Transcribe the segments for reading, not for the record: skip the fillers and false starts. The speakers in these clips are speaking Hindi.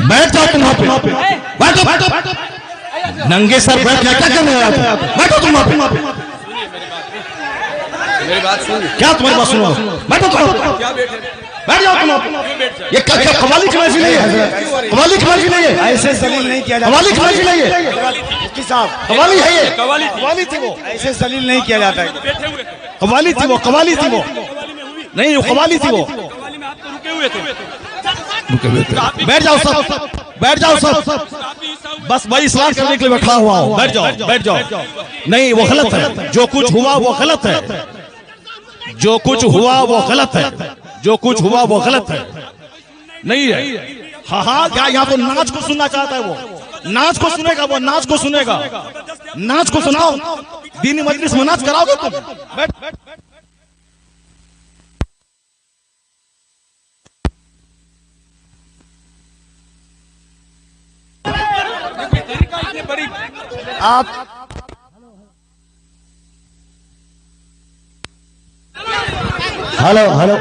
बैठ जाओ तुम वहां पे, बैठो बैठो, नंगे सर बैठ क्या करने आए थे? बैठो तुम वहां पे, मेरी बात सुन। क्या तुम्हारी बात सुनो? बैठो तुम, क्या बैठे? बैठ जाओ तुम। ये क्या कवाली की महफिल है? कवाली की महफिल है ये? ऐसे जलील नहीं किया जाता। कवाली की महफिल है ये? मुफ्ती साहब, कवाली है ये? कवाली थी वो, ऐसे जलील नहीं किया जाता है। कवाली थी वो, कवाली थी वो, नहीं वो कवाली थी वो। रुके हुए थे। बैठ जाओ सब, बैठ जाओ सब, बस वही इस्लाम करने के लिए बैठा हुआ हूँ। बैठ जाओ, बैठ जाओ। नहीं वो गलत है, जो कुछ हुआ वो गलत है, जो कुछ हुआ वो गलत है, जो कुछ हुआ वो गलत है, नहीं है। हाँ हाँ, क्या यहाँ तो नाच को सुनना चाहता है वो? नाच को सुनेगा वो, नाच को सुनेगा, नाच को सुनाओ। दीनी मजलिस में नाच कराओगे तुम? बैठ। आप हेलो हेलो,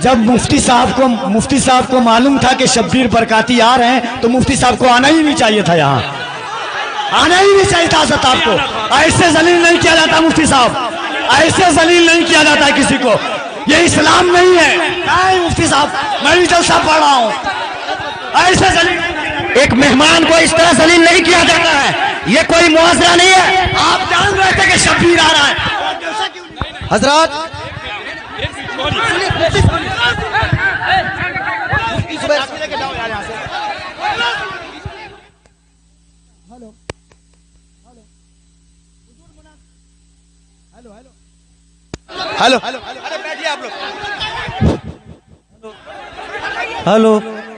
जब मुफ्ती साहब को मालूम था कि शब्बीर बरकाती आ रहे हैं तो मुफ्ती साहब को आना ही नहीं चाहिए था, यहाँ आना ही नहीं चाहिए था। हज़रत आपको ऐसे जलील नहीं किया जाता मुफ्ती साहब, ऐसे जलील नहीं किया जाता किसी को, ये इस्लाम नहीं है। नहीं मुफ्ती साहब, मैं भी जलसा पढ़ रहा हूँ, ऐसे जलील एक मेहमान को इस तरह जलील नहीं किया जाता है, ये कोई मुआवजा नहीं है। आप जान रहे थे कि शब्बीर आ रहा है। हजरत हेलो, अरे बैठिए आप लोग। हेलो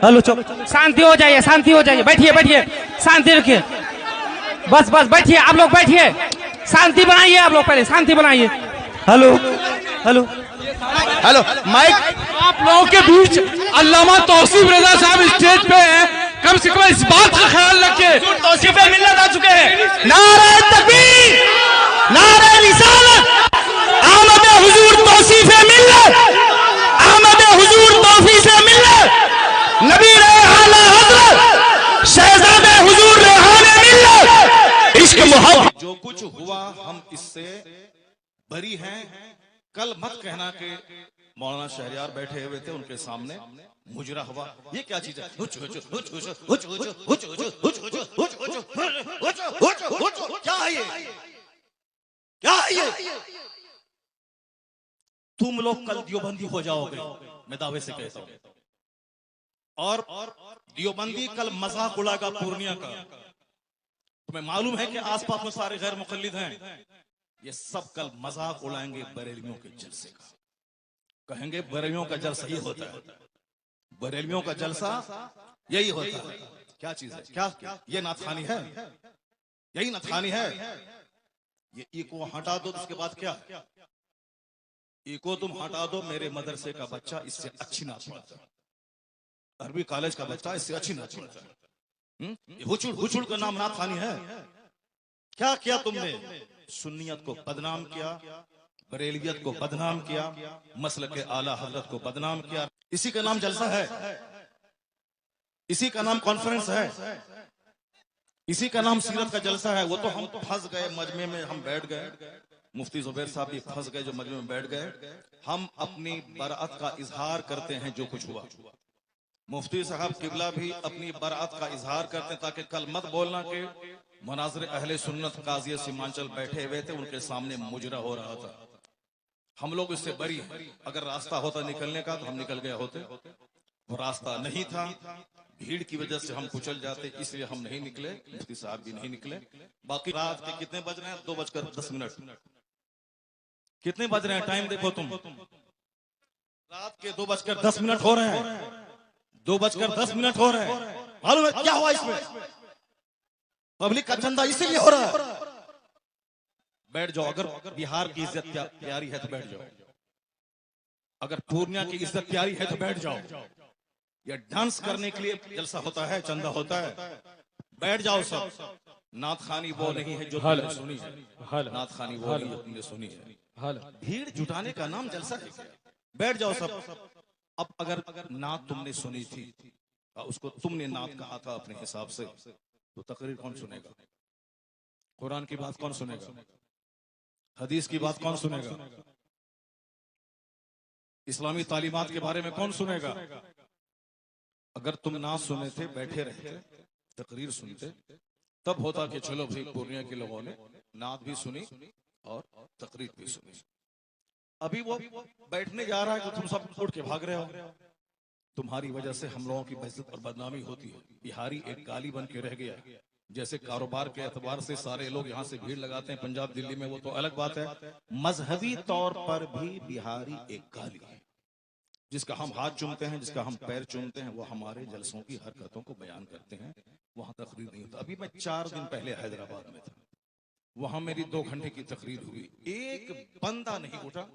हेलो, शांति हो जाइए, शांति हो जाइए, बैठिए बैठिए, शांति रखिए, बस बस बैठिए, आप लोग बैठिए, शांति बनाइए, आप लोग पहले शांति बनाइए। Hello hello hello, mic. आप लोगों के बीच अल्लामा तौसीफ रजा साहब स्टेज पे हैं, कम से कम इस बात का ख्याल रखिए। तौसीफ मिल्लत आ चुके हैं। नारे तकबीर, नारे रिसालत, आमद हुजूर तौसीफ मिल्लत, आमद हुजूर तौसीफ मिल्लत, नबी आला हजरत शहजादे हुजूर रेहाने मिल्लत, इश्क मोहब्बत। जो कुछ हुआ हम इससे बरी हैं। कल मत कहना कि मौलाना शहरियार बैठे हुए थे उनके सामने मुजरा हुआ, ये क्या चीज है? क्या है ये? क्या है ये? तुम लोग कल दियोबंदी हो जाओगे, मैं दावे से कहता हूं। और दियोबंदी कल मजाक उड़ाएगा पूर्णिया का। तुम्हें मालूम है कि आसपास में सारे गैर मुकल्लिद हैं, ये सब कल मजाक उड़ाएंगे बरेलियों के जलसे का। कहेंगे बरेलियों का जलसा ही होता है, बरेलियों का जलसा यही होता है। क्या चीज है? क्या ये नाथखानी है? यही नाथखानी है। ये इको हटा दो तो उसके बाद क्या? इको तुम हटा दो, मेरे मदरसे का बच्चा इससे अच्छी नाच पढ़ता है, अरबी कॉलेज का बच्चा इससे अच्छी नाच पढ़ता है। हुचुड़ का नाम नाथखानी है। क्या किया तुमने? सुन्नियत को बदनाम किया, बरेलियत को बदनाम किया, मसलक के आला हजरत को बदनाम किया। इसी का नाम जलसा है, इसी का नाम कॉन्फ्रेंस है, इसी का नाम सीरत का जलसा है। वो तो हम फंस गए मजमे में, हम बैठ गए, मुफ्ती जुबैर साहब भी फंस गए जो मजमे में बैठ गए। हम अपनी बराअत का इजहार करते हैं जो कुछ हुआ। मुफ्ती साहब किबला भी अपनी बराअत का इजहार करते हैं, ताकि कल मत बोलना कि मुनाज़िर अहले सुन्नत काज़ी सीमांचल बैठे हुए थे, उनके सामने मुजरा हो रहा था। हम लोग इससे बरी हैं। अगर रास्ता होता निकलने का तो हम निकल गए होते, वो रास्ता नहीं था, भीड़ की वजह से हम कुचल जाते, इसलिए हम नहीं निकले, मुफ्ती साहब भी नहीं निकले। बाकी रात के कितने बज रहे हैं? 2:10। कितने बज रहे हैं? टाइम देखो तुम, रात के 2:10 हो रहे हैं, 2:10 हो रहे हैं। मालूम है क्या हुआ इसमें? पब्लिक का चंदा इसीलिए हो रहा है। बैठ जाओ, अगर बिहार की इज्जत प्यारी है तो बैठ जाओ, अगर पूर्णिया की इज्जत प्यारी है तो बैठ जाओ। या डांस करने के लिए जलसा होता है, चंदा होता है, बैठ जाओ सब। नाथखानी वो नहीं है जो तुमने सुनी है, नाथखानी वो नहीं जो तुमने सुनी है। भीड़ जुटाने का नाम जलसा है। बैठ जाओ सब। अब अगर नात तुमने सुनी थी, उसको तुमने नात कहा था अपने हिसाब से, तो तकरीर कौन सुनेगा? कुरान की बात कौन सुनेगा? हदीस की बात कौन सुनेगा? इस्लामी तालीमात के बारे में कौन सुनेगा? अगर तुम ना सुने थे, बैठे रहते, तकरीर सुनते, तब होता कि चलो भाई पूर्णिया के लोगों ने नात भी सुनी और तकरीर भी सुनी। अभी वो बैठने जा रहा है तो तुम सब उठ के भाग रहे हो। तुम्हारी वजह से हम लोगों की बेइज्जत और बदनामी होती है। बिहारी एक गाली बन के रह गया। जैसे कारोबार के एतबार से सारे लोग यहाँ से भीड़ लगाते हैं पंजाब दिल्ली में, वो तो अलग बात है। मजहबी तौर पर भी बिहारी एक गाली है। जिसका हम हाथ चूमते हैं, जिसका हम पैर चूमते हैं, वो हमारे जलसों की हरकतों को बयान करते हैं। वहां तकरीर नहीं होता। अभी मैं 4 दिन पहले हैदराबाद में था, वहां मेरी 2 घंटे की तकरीर हुई, एक बंदा नहीं उठा।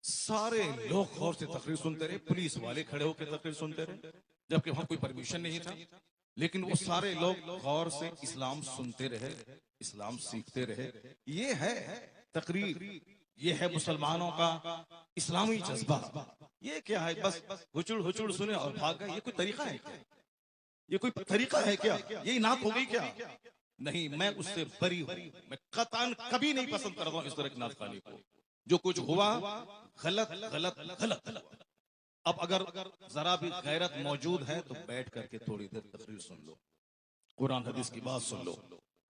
सारे लोग गौर से तकरीर सुनते रहे, पुलिस वाले खड़े होकर तकरीर सुनते रहे, जबकि वहां कोई परमिशन नहीं था। लेकिन वो सारे लोग गौर से इस्लाम सुनते रहे, इस्लाम सीखते रहे। ये है तकरीर, ये है मुसलमानों का इस्लामी जज्बा। ये क्या है? बस हुचुड़ हुचुड़ सुने और भाग गए। ये कोई तरीका है क्या? ये कोई तरीका है क्या? यही नात हो गई क्या? नहीं, मैं उससे बरी हूं। मैं कतन कभी नहीं पसंद करता हूं इस तरह की नात खानी को। जो कुछ हुआ गलत गलत गलत। अब अगर जरा भी गैरत मौजूद है तो बैठ करके थोड़ी देर तकरीर सुन लो, कुरान हदीस की बात सुन लो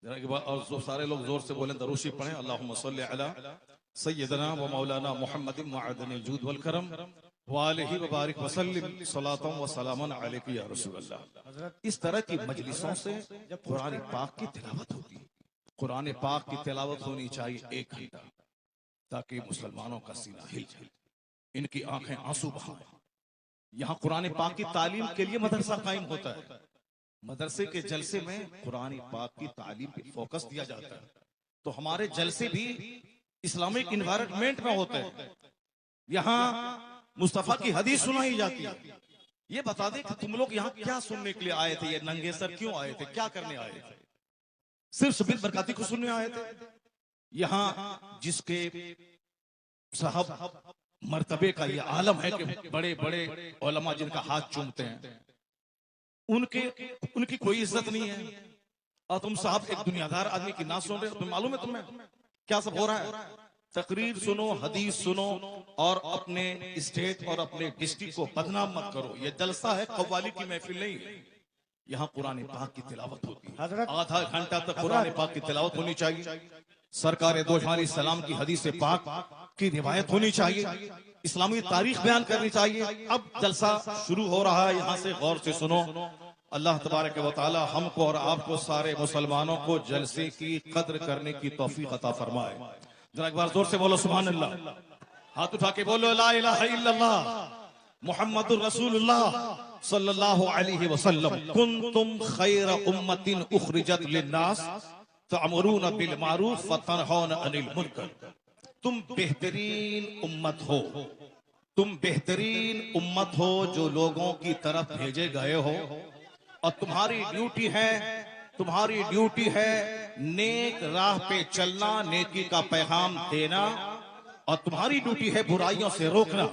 जरा की बात। और जो सारे लोग जोर से बोलें, दरूशी पढ़ें, अल्लाहुम्मा सल्ली अला सय्यदना व मौलाना मुहम्मदिन मुअद्दिनिल जूद वल करम व आलिहि व बारिक व सल्लिम सलातन व सलामन अलैका या रसूल अल्लाह। इस तरह की मजलिसों से जब कुरान पाक की तिलावत होती है, कुरान पाक की तिलावत होनी चाहिए 1 घंटा, ताकि मुसलमानों का सीना हिल जाए, इनकी आंखें आंसू बहाएं। यहाँ कुरान पाक की तालीम के लिए मदरसा कायम होता है। मदरसे के जलसे में कुरान पाक की तालीम पे फोकस दिया जाता है। तो हमारे जलसे भी इस्लामिक इन्वायरमेंट में होते हैं। यहाँ मुस्तफा की हदीस सुनाई जाती है। ये बता दे कि तुम लोग यहाँ क्या सुनने के लिए आए थे? ये नंगे सर क्यों आए थे? क्या करने आए थे? सिर्फ शबीर बरकाती को सुनने आए थे? यहाँ जिसके साहब मर्तबे का ये आलम है कि बड़े बड़े उलमा जिनका हाथ चूमते हैं, उनकी कोई इज्जत नहीं है। और तुम साहब एक दुनियादार आदमी की ना सुन रहे हो। तुम्हें मालूम है तुम्हें क्या सब हो रहा है? तकरीर सुनो, हदीस सुनो और अपने स्टेट और अपने डिस्ट्रिक्ट को बदनाम मत करो। ये जलसा है, कव्वाली की महफिल नहीं है। यहाँ कुरान पाक की तिलावत होती है। आधा घंटा तक कुरान पाक की तिलावत होनी चाहिए। सरकार दो जहां सलाम की हदीस पाक की रिवायत होनी चाहिए। इस्लामी तारीख बयान करनी चाहिए। अब जलसा शुरू हो रहा है, यहाँ से गौर से सुनो। अल्लाह तबारक व तआला हमको और आपको सारे मुसलमानों को जलसे की कद्र करने की तौफीक अता फरमाए। जरा एक बार जोर से बोलो सुभान अल्लाह। हाथ उठा के बोलो ला इलाहा इल्लल्लाह मुहम्मदुर रसूलुल्लाह सल्लल्लाहु अलैहि वसल्लम। कुंतुम खैरा उम्मतिन उखरिजत लिन्नास तअमुरूना बिल मारूफ व तनहौना अनिल मुनकर। तुम बेहतरीन उम्मत हो, तुम बेहतरीन उम्मत हो जो लोगों की तरफ भेजे गए हो। और तुम्हारी ड्यूटी है नेक राह पे चलना, नेकी का पैगाम देना, और तुम्हारी ड्यूटी है बुराइयों से रोकना।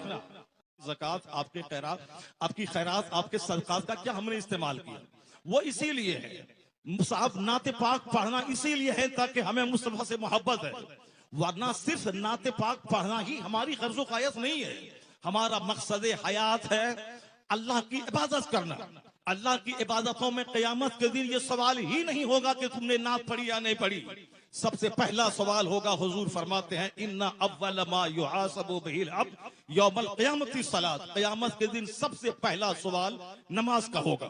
ज़कात, आपके खैरात, आपकी खैरात, आपके सदकात का क्या हमने इस्तेमाल किया? वो इसीलिए है साहब, नाते पाक पढ़ना इसीलिए है ताकि हमें मुस्तफा से मोहब्बत है। वरना सिर्फ नाते पाक पढ़ना ही हमारी गर्ज़ो क़ायस नहीं है। हमारा मकसद हयात है अल्लाह की इबादत करना। अल्लाह की इबादतों में क़यामत के दिन ये सवाल ही नहीं होगा कि तुमने नात पढ़ी या नहीं पढ़ी। सबसे पहला सवाल होगा, हुजूर फरमाते हैं इन्ना अव्वल मा युहासबु बिहिल अब्द यौमल क़यामति सलात। क़यामत के दिन सबसे पहला सवाल नमाज का होगा।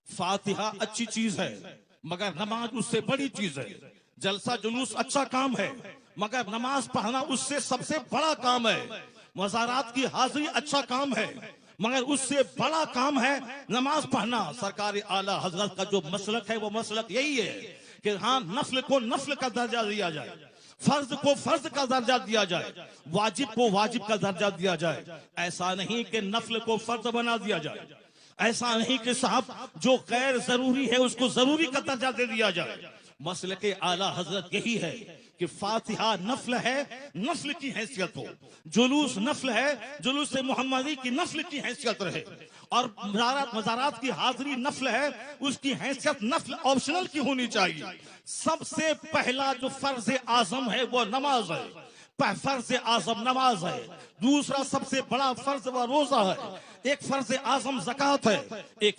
फातिहा अच्छी चीज है मगर नमाज उससे बड़ी चीज है। जलसा जुलूस अच्छा काम है मगर नमाज पढ़ना उससे सबसे बड़ा काम है। मज़ारात की हाजिरी अच्छा काम है मगर उससे बड़ा काम है नमाज पढ़ना। सरकार आला हजरत का जो मसलक है वो मसलक यही है कि हाँ, नफ्ल को नफ्ल का दर्जा दिया जाए, फर्ज को फर्ज का दर्जा दिया जाए, वाजिब को वाजिब का दर्जा दिया जाए। ऐसा नहीं कि नफ्ल को फर्ज बना दिया जाए, ऐसा नहीं कि साहब जो गैर जरूरी है उसको जरूरी का दर्जा दे दिया जाए। मसलक आला हजरत यही है कि फातिहा नफल है, नस्ल की हैसियत हो, जुलूस नफल है, जुलूस मोहम्मदी की नस्ल की हैसियत रहे, और मज़ारात की हाजिरी नफल है, उसकी हैसियत नफल ऑप्शनल की होनी चाहिए। सबसे पहला जो फर्ज आजम है वो नमाज है, फर्ज आजम नमाज है। दूसरा सबसे बड़ा फर्ज व रोजा है। एक फर्ज आजम ज़कात है, एक